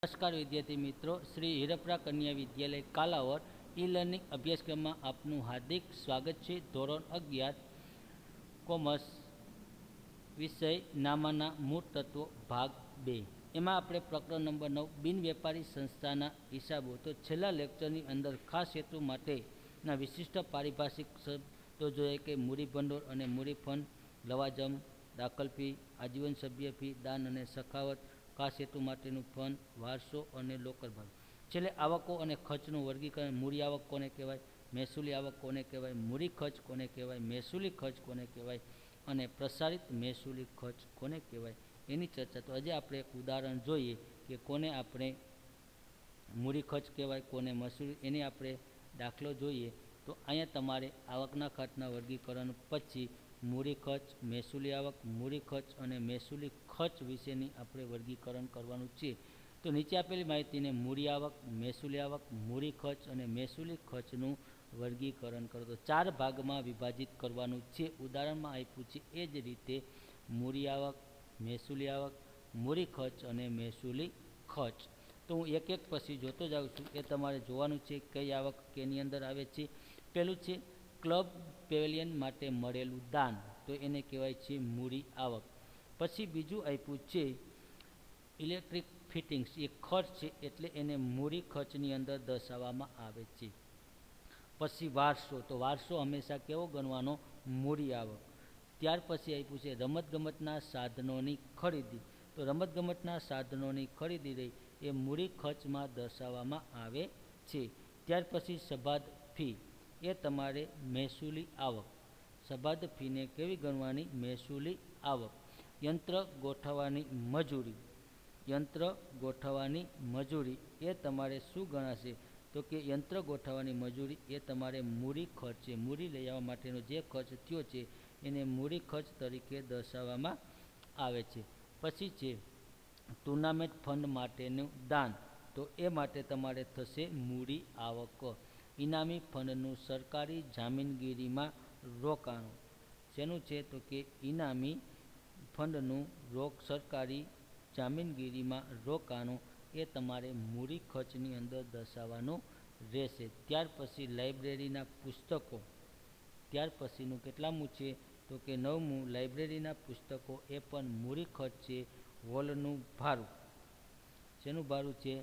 નમસ્કાર વિદ્યાર્થી મિત્રો, શ્રી હિરપરા કન્યા વિદ્યાલય કાલાવડ ઈ લર્નિંગ અભ્યાસક્રમમાં આપનું હાર્દિક સ્વાગત છે। ધોરણ 11 કોમર્સ વિષય નામાના મૂળ તત્વો ભાગ 2 એમાં આપણે પ્રકરણ નંબર 9 બિન વેપારી સંસ્થાના હિસાબો। તો છેલ્લા લેક્ચરની અંદર ખાસ હેતુ માટેના વિશિષ્ટ પારિભાષિક શબ્દો જોઈએ કે મૂડી ભંડોળ અને મૂડી ફંડ, લવાજમ, દાખલ ફી, આજીવન સભ્ય ફી, દાન અને સખાવત, ખાસ હેતુ માટેનું ફંડ, વારસો અને લોકર ભાગ। છેલ્લે આવકો અને ખર્ચનું વર્ગીકરણ, મૂડી આવક કોને કહેવાય, મહેસૂલી આવક કોને કહેવાય, મૂડી ખર્ચ કોને કહેવાય, મહેસૂલી ખર્ચ કોને કહેવાય અને પ્રસારિત મહેસૂલી ખર્ચ કોને કહેવાય એની ચર્ચા। તો આજે આપણે એક ઉદાહરણ જોઈએ કે કોને આપણે મૂડી ખર્ચ કહેવાય, કોને મહેસૂલી, એની આપણે દાખલો જોઈએ। તો અહીંયા તમારે આવકના ખર્ચના વર્ગીકરણ પછી મૂડી ખર્ચ, મહેસૂલી આવક, મૂડી ખર્ચ અને મહેસૂલી ખર્ચ વિશેની આપણે વર્ગીકરણ કરવાનું છે। તો નીચે આપેલી માહિતીને મૂડી આવક, મહેસૂલી આવક, મૂડી ખર્ચ અને મહેસૂલી ખર્ચનું વર્ગીકરણ કરો। તો 4 ભાગમાં વિભાજિત કરવાનું છે। ઉદાહરણમાં આપ્યું છે એ જ રીતે મૂડી આવક, મહેસૂલી આવક, મૂડી ખર્ચ અને મહેસૂલી ખર્ચ। તો હું એક એક પછી જોતો જાઉં છું। એ તમારે જોવાનું છે કઈ આવક કેની અંદર આવે છે। પહેલું છે ક્લબ પેવેલિયન માટે મળેલું દાન, તો એને કહેવાય છે મૂડી આવક। પછી બીજું આપ્યું છે ઇલેક્ટ્રિક ફિટિંગ્સ, એ ખર્ચ છે એટલે એને મૂડી ખર્ચની અંદર દર્શાવવામાં આવે છે। પછી વારસો, તો વારસો હંમેશા કેવો ગણવાનો, મૂડી આવક। ત્યાર પછી આપ્યું છે રમતગમતના સાધનોની ખરીદી, તો રમતગમતના સાધનોની ખરીદી રહી એ મૂડી ખર્ચમાં દર્શાવવામાં આવે છે। ત્યાર પછી સભાદ ફી, એ તમારે મહેસૂલી આવક, સભાદ ફીને કેવી ગણવાની, મહેસૂલી આવક। યંત્ર ગોઠવવાની મજૂરી, યંત્ર ગોઠવવાની મજૂરી એ તમારે શું ગણાશે, તો કે યંત્ર ગોઠવવાની મજૂરી એ તમારે મૂડી ખર્ચ છે। મૂડી લઈ આવવા માટેનો જે ખર્ચ થયો છે એને મૂડી ખર્ચ તરીકે દર્શાવવામાં આવે છે। પછી છે ટુર્નામેન્ટ ફંડ માટેનું દાન, તો એ માટે તમારે થશે મૂડી આવક। ઇનામી ફંડનું સરકારી જામીનગીરીમાં રોકાણ, શેનું છે, તો કે ઇનામી ફંડનું સરકારી જામીનગીરીમાં રોકાણો એ તમારે મૂડી ખર્ચની અંદર દર્શાવવાનું રહેશે। ત્યાર પછી લાઇબ્રેરીના પુસ્તકો, ત્યાર પછીનું કેટલામું છે, તો કે 9મું લાઇબ્રેરીના પુસ્તકો એ પણ મૂડી ખર્ચ છે। હોલનું ભાડું, શેનું ભાડું છે,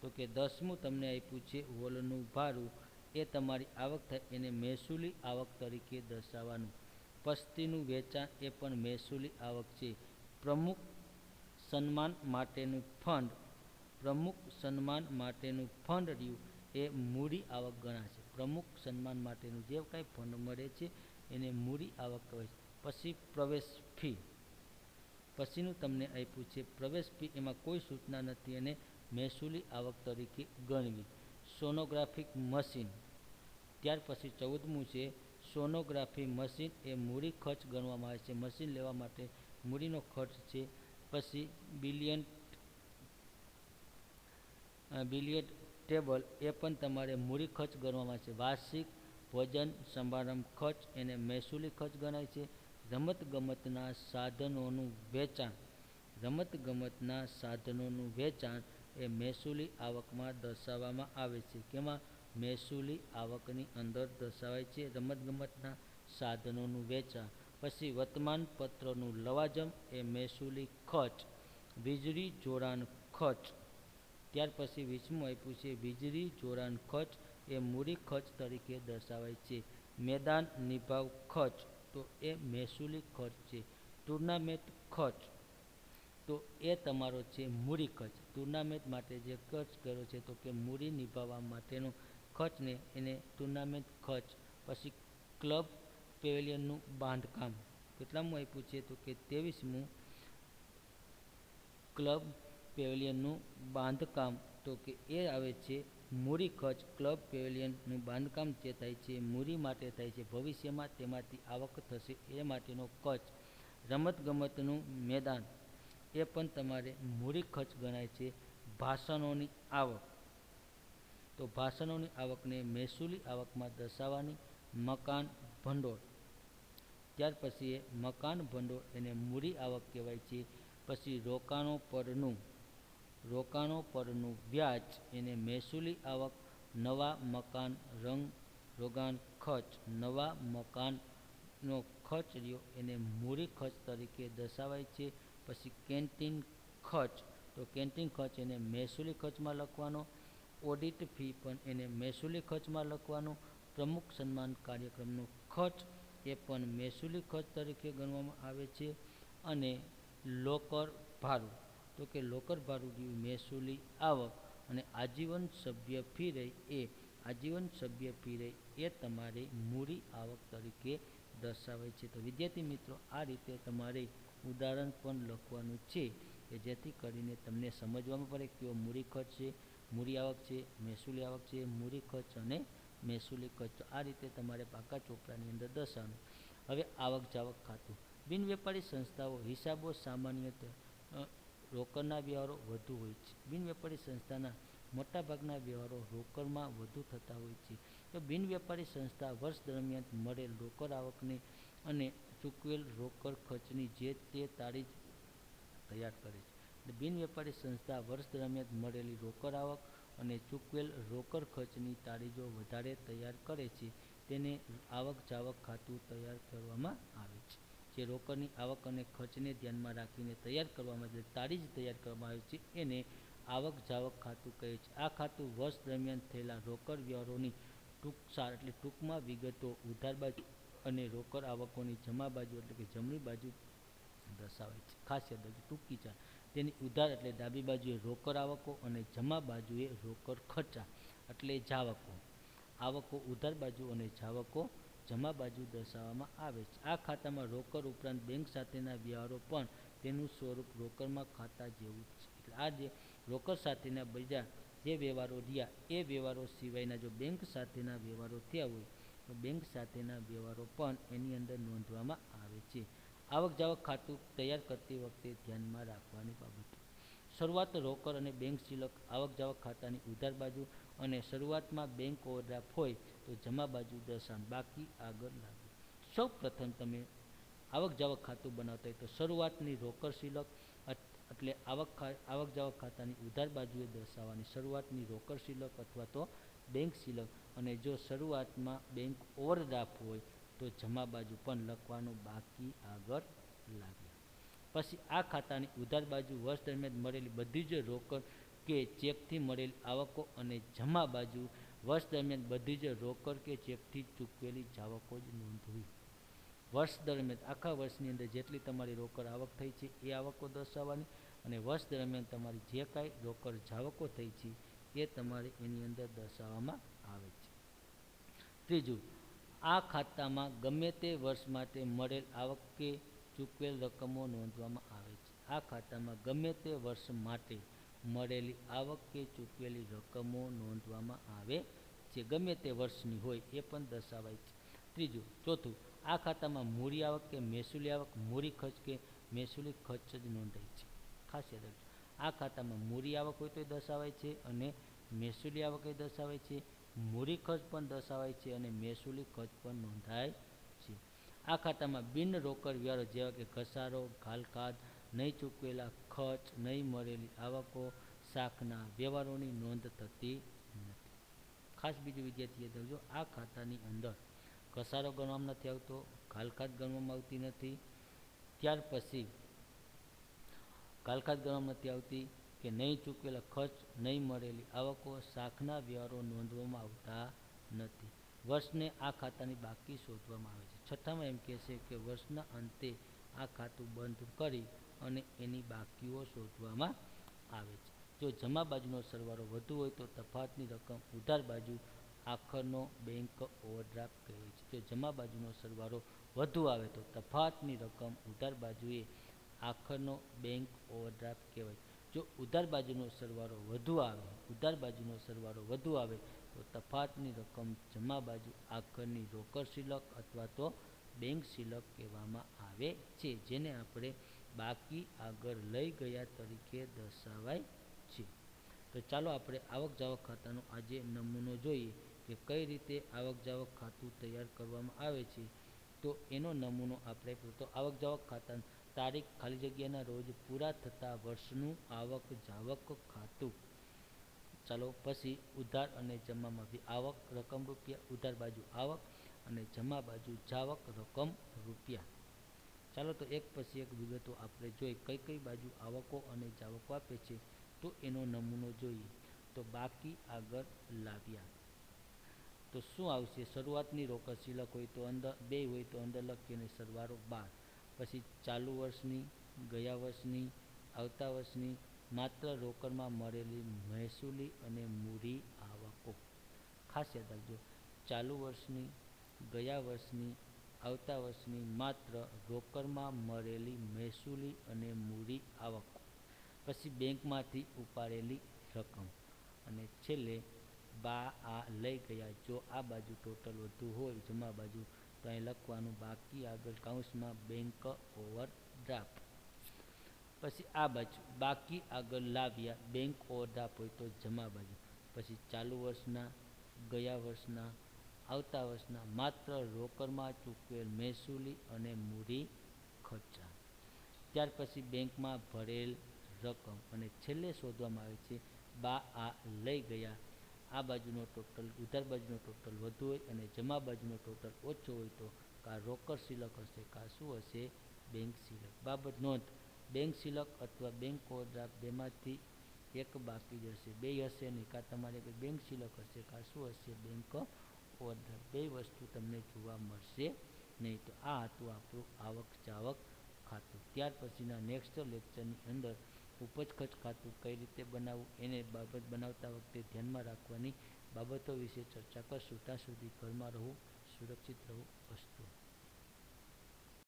તો કે 10મું તમને આપ્યું છે હોલનું ભાડું, એ તમારી આવક થાય એને મહેસૂલી આવક તરીકે દર્શાવવાનું। પસ્તીનું વેચાણ એ પણ મહેસૂલી આવક છે। પ્રમુખ સન્માન માટેનું ફંડ, પ્રમુખ સન્માન માટેનું ફંડ રહ્યું એ મૂડી આવક ગણાશે। પ્રમુખ સન્માન માટેનું જે કાંઈ ફંડ મળે છે એને મૂડી આવક કહેવાય છે। પછી પ્રવેશ ફી, પછીનું તમને આપ્યું છે પ્રવેશ ફી, એમાં કોઈ સૂચના નથી અને મહેસૂલી આવક તરીકે ગણવી। સોનોગ્રાફિક મશીન, ત્યાર પછી 14મું છે સોનોગ્રાફી મશીન, એ મૂડી ખર્ચ ગણવામાં આવે છે। મશીન લેવા માટે મૂડીનો ખર્ચ છે। પછી બિલિયર્ડ ટેબલ, એ પણ તમારે મૂડી ખર્ચ ગણવામાં આવે છે। વાર્ષિક ભોજન સમારંભ ખર્ચ, એને મહેસૂલી ખર્ચ ગણાય છે। રમતગમતના સાધનોનું વેચાણ, રમતગમતના સાધનોનું વેચાણ એ મહેસૂલી આવકમાં દર્શાવવામાં આવે છે। કેમાં, મહેસૂલી આવકની અંદર દર્શાવાય છે રમતગમતના સાધનોનું વેચાણ। પછી વર્તમાનપત્રનું લવાજમ એ મહેસૂલી ખર્ચ। વીજળી જોડાણ ખર્ચ, ત્યાર પછી 20મું આપ્યું છે વીજળી જોડાણ ખર્ચ, એ મૂડી ખર્ચ તરીકે દર્શાવાય છે। મેદાન નિભાવ ખર્ચ, તો એ મહેસૂલી ખર્ચ છે। ટુર્નામેન્ટ ખર્ચ, તો એ તમારો છે મૂડી ખર્ચ। ટુર્નામેન્ટ માટે જે ખર્ચ કર્યો છે તો કે મૂડી નિભાવવા માટેનો ખર્ચને એને ટુર્નામેન્ટ ખર્ચ। પછી ક્લબ પેવેલિયનનું બાંધકામ, કેટલામું આપ્યું છે, તો કે 23મું, ક્લબ પેવેલિયનનું બાંધકામ, તો કે એ આવે છે મૂડી ખર્ચ। ક્લબ પેવેલિયનનું બાંધકામ જે થાય છે મૂડી માટે થાય છે, ભવિષ્યમાં તેમાંથી આવક થશે એ માટેનો ખર્ચ। રમતગમતનું મેદાન, એ પણ તમારે મૂડી ખર્ચ ગણાય છે। ભાષણોની આવક, તો ભાષણોની આવકને મહેસૂલી આવકમાં દર્શાવવાની। મકાન ભંડોળ, ત્યાર પછી મકાન ભંડોળ એને મૂડી આવક કહેવાય છે। પછી રોકાણો પરનું રોકાણો પરનું વ્યાજ એને મહેસૂલી આવક, નવા મકાન રોગાન ખર્ચ, નવા મકાનનો ખર્ચ રહ્યો એને મૂડી ખર્ચ તરીકે દર્શાવાય છે. પછી કેન્ટીન ખર્ચ, તો કેન્ટીન ખર્ચ એને મહેસૂલી ખર્ચમાં લખવાનો. ઓડિટ ફી પણ એને મહેસૂલી ખર્ચમાં લખવાનો. પ્રમુખ સન્માન કાર્યક્રમનો ખર્ચ એ પણ મહેસૂલી ખર્ચ તરીકે ગણવામાં આવે છે. અને લોકર ભાડું, તો કે લોકર ભાડું રહ્યું મહેસૂલી આવક, અને આજીવન સભ્ય ફી રહી એ તમારે મૂડી આવક તરીકે દર્શાવાય છે. તો વિદ્યાર્થી મિત્રો, આ રીતે તમારે ઉદાહરણ પણ લખવાનું છે કે જેથી કરીને તમને સમજવામાં પડે કે મૂડી ખર્ચ છે, મૂડી આવક છે, મહેસૂલી આવક છે, મૂડી ખર્ચ અને મહેસૂલી ખર્ચ. તો આ રીતે તમારે પાકા ચોપડાની અંદર દર્શાવવાનું. હવે આવક જાવક ખાતું. બિન વેપારી સંસ્થાઓ હિસાબો સામાન્યતઃ રોકડના વ્યવહારો વધુ હોય છે. બિન વેપારી સંસ્થાના મોટાભાગના વ્યવહારો રોકડમાં વધુ થતા હોય છે. તો બિન વેપારી સંસ્થા વર્ષ દરમિયાન મળેલ રોકડ આવકને અને ચૂકવેલ રોકડ ખર્ચની જે તે તારીખ તૈયાર કરે છે. બિન વેપારી સંસ્થા વર્ષ દરમિયાન મળેલી રોકડ આવક અને ચૂકવેલ રોકડ ખર્ચની તારીખો વધારે તૈયાર કરે છે તેને આવક જાવક ખાતું તૈયાર કરવામાં આવે છે. જે રોકડની આવક અને ખર્ચને ધ્યાનમાં રાખીને તૈયાર કરવામાં આવે, તારીખ તૈયાર કરવામાં આવે છે એને આવક જાવક ખાતું કહે છે. આ ખાતું વર્ષ દરમિયાન થયેલા રોકડ વ્યવહારોની ટૂંકમાં વિગતો ઉધાર બાજુ અને રોકડ આવકોની જમા બાજુ એટલે કે જમણી બાજુ દર્શાવાય છે. ખાસ યાદ રાખજો, ટૂંકી ચાલ તેની ઉધાર એટલે ડાબી બાજુએ રોકડ આવકો અને જમા બાજુએ રોકડ ખર્ચા એટલે જાવકો. આવકો ઉધાર બાજુ અને જાવકો જમા બાજુ દર્શાવવામાં આવે છે. આ ખાતામાં રોકડ ઉપરાંત બેંક સાથેના વ્યવહારો પણ તેનું સ્વરૂપ રોકડમાં ખાતા જેવું જ છે. એટલે આ જે રોકડ સાથેના બીજા જે વ્યવહારો રહ્યા એ વ્યવહારો સિવાયના જો બેંક સાથેના વ્યવહારો થયા હોય તો બેંક સાથેના વ્યવહારો પણ એની અંદર નોંધવામાં આવે છે. આવક જાવક ખાતું તૈયાર કરતી વખતે ધ્યાનમાં રાખવાની બાબતો. શરૂઆત રોકડ અને બેંક સિલક આવક જાવક ખાતાની ઉધાર બાજુ, અને શરૂઆતમાં બેંક ઓવરડ્રાફ્ટ હોય તો જમા બાજુ દર્શાવવાનું. બાકી આગળ લાગે. સૌ પ્રથમ તમે આવક જાવક ખાતું બનાવતા હોય તો શરૂઆતની રોકડ સિલક એટલે આવક જાવક ખાતાની ઉધાર બાજુએ દર્શાવવાની શરૂઆતની રોકડ સિલક અથવા તો બેંક સિલક, અને જો શરૂઆતમાં બેંક ઓવરડ્રાફ્ટ હોય તો જમા બાજુ પણ લખવાનું. બાકી આગળ લાગે. પછી આ ખાતાની ઉધાર બાજુ વર્ષ દરમિયાન મળેલી બધી જ રોકડ કે ચેકથી મળેલ આવકો, અને જમા બાજુ વર્ષ દરમિયાન બધી જ રોકડ કે ચેકથી ચૂકવેલી જાવકો જ નોંધવી. વર્ષ દરમિયાન આખા વર્ષની અંદર જેટલી તમારી રોકડ આવક થઈ છે એ આવકો દર્શાવવાની, અને વર્ષ દરમિયાન તમારી જે કાંઈ રોકડ જાવકો થઈ છે એ તમારે એની અંદર દર્શાવવામાં આવે છે. ત્રીજું, આ ખાતામાં ગમે તે વર્ષ માટે મળેલ આવક કે ચૂકવેલ રકમો નોંધવામાં આવે છે. આ ખાતામાં ગમે તે વર્ષ માટે મળેલી આવક કે ચૂકવેલી રકમો નોંધવામાં આવે છે. ગમે તે વર્ષની હોય એ પણ દર્શાવાય છે. ચોથું, આ ખાતામાં મૂડી આવક કે મહેસૂલી આવક, મૂડી ખર્ચ કે મહેસૂલી ખર્ચ જ નોંધાય છે. ખાસ યાદ રાખજો, આ ખાતામાં મૂડી આવક હોય તો દર્શાવાય છે, અને મહેસૂલી આવક એ દર્શાવાય છે, મૂડી ખર્ચ પણ દર્શાવાય છે, અને મહેસૂલી ખર્ચ પણ નોંધાય છે. આ ખાતામાં બિન રોકડ વ્યવહારો જેવા કે ઘસારો, ઘાલખાદ, નહીં ચૂકવેલા ખર્ચ, નહીં મળેલી આવકો, શાખના વ્યવહારોની નોંધ થતી નથી. ખાસ બીજું વિદ્યાર્થી યાદ રાખજો, આ ખાતાની અંદર ઘસારો ગણવામાં નથી આવતો, ઘાલખાદ ગણવામાં આવતી નથી. ત્યાર પછી ઘાલખાદ ગણવામાં નથી આવતી કે નહીં ચૂકવેલા ખર્ચ, નહીં મળેલી આવકો, શાખના વ્યવહારો નોંધવામાં આવતા નથી. વર્ષને આ ખાતાની બાકી શોધવામાં આવે છે. છઠ્ઠામાં એમ કહેશે કે વર્ષના અંતે આ ખાતું બંધ કરી અને એની બાકીઓ શોધવામાં આવે છે. જો જમા બાજુનો સરવાળો વધુ હોય તો તફાવતની રકમ ઉધાર બાજુ આખરનો બેંક ઓવરડ્રાફ્ટ કહેવાય છે. જો જમા બાજુનો સરવાળો વધુ આવે તો તફાવતની રકમ ઉધાર બાજુએ આખરનો બેંક ઓવરડ્રાફ્ટ કહેવાય. જો ઉધાર બાજુનો સરવાળો વધુ આવે તો તફાવતની રકમ જમા બાજુ આખરની રોકડ સિલક અથવા તો બેંક સિલક કહેવામાં આવે છે, જેને આપણે બાકી આગળ લઈ ગયા તરીકે દર્શાવાય છે. તો ચાલો આપણે આવક જાવક ખાતાનો આજે નમૂનો જોઈએ કે કઈ રીતે આવક જાવક ખાતું તૈયાર કરવામાં આવે છે. તો એનો નમૂનો આપણે તો આવક જાવક ખાતા તારીખ ખાલી જગ્યાના રોજ પૂરા થતા વર્ષનું આવક જાવક ખાતું. ચાલો પછી ઉધાર અને જમામાં બી આવક રકમ રૂપિયા, ઉધાર બાજુ આવક અને જમા બાજુ જાવક રકમ રૂપિયા. ચાલો તો એક પછી એક વિગતો આપણે જોઈ કઈ કઈ બાજુ આવકો અને જાવકો આપે છે તો એનો નમૂનો જોઈએ. તો બાકી આગળ લાવ્યા તો શું આવશે? શરૂઆતની રોકડ શિલક હોય તો અંદર 2 હોય તો અંદર લખીને સરવાળો 12. પછી ચાલુ વર્ષની, ગયા વર્ષની, આવતા વર્ષની માત્ર રોકડમાં મળેલી મહેસૂલી અને મૂડી આવકો. ખાસ યાદ રાખજો, ચાલુ વર્ષની, ગયા વર્ષની, આવતા વર્ષની માત્ર રોકડમાં મળેલી મહેસૂલી અને મૂડી આવકો. પછી બેંકમાંથી ઉપાડેલી રકમ અને છેલ્લે આ લઈ ગયા. જો આ બાજુ ટોટલ વધુ હોય જમા બાજુ તો અહીં લખવાનું બાકી આગળ કૌંસમાં બેંક ઓવરડ્રાફ્ટ. પછી આ બાજુ બાકી આગળ લાવ્યા બેંક ઓવરડ્રાફ્ટ હોય તો જમા બાજુ. પછી ચાલુ વર્ષના, ગયા વર્ષના, આવતા વર્ષના માત્ર રોકડમાં ચૂકવેલ મહેસૂલી અને મૂડી ખર્ચા. ત્યાર પછી બેંકમાં ભરેલ રકમ અને છેલ્લે શોધવામાં આવે છે આ લઈ ગયા. આ બાજુનો ટોટલ, ઉધાર બાજુનો ટોટલ વધુ હોય અને જમા બાજુનો ટોટલ ઓછો હોય તો કા રોકડ શિલક હશે કા શું હશે? બેંક શિલક. બાબત નોંધ, બેંક શિલક અથવા બેંક ઓવરડ્રાફ્ટ બેમાંથી એક બાકી જશે, બે હશે નહીં. કાં તમારે બેંક શિલક હશે કાં શું હશે? Bank overdraft. બે વસ્તુ તમને જોવા મળશે નહીં. તો આ હતું આપણું આવક જાવક ખાતું. ત્યાર પછીના નેક્સ્ટ લેક્ચરની અંદર ઉપજ ખર્ચ ખાતું કઈ રીતે બનાવવું એને બાબત બનાવતા વખતે ધ્યાનમાં રાખવાની બાબતો વિશે ચર્ચા કરશું. ત્યાં સુધી ઘરમાં રહો, સુરક્ષિત રહો. અસ્તુ.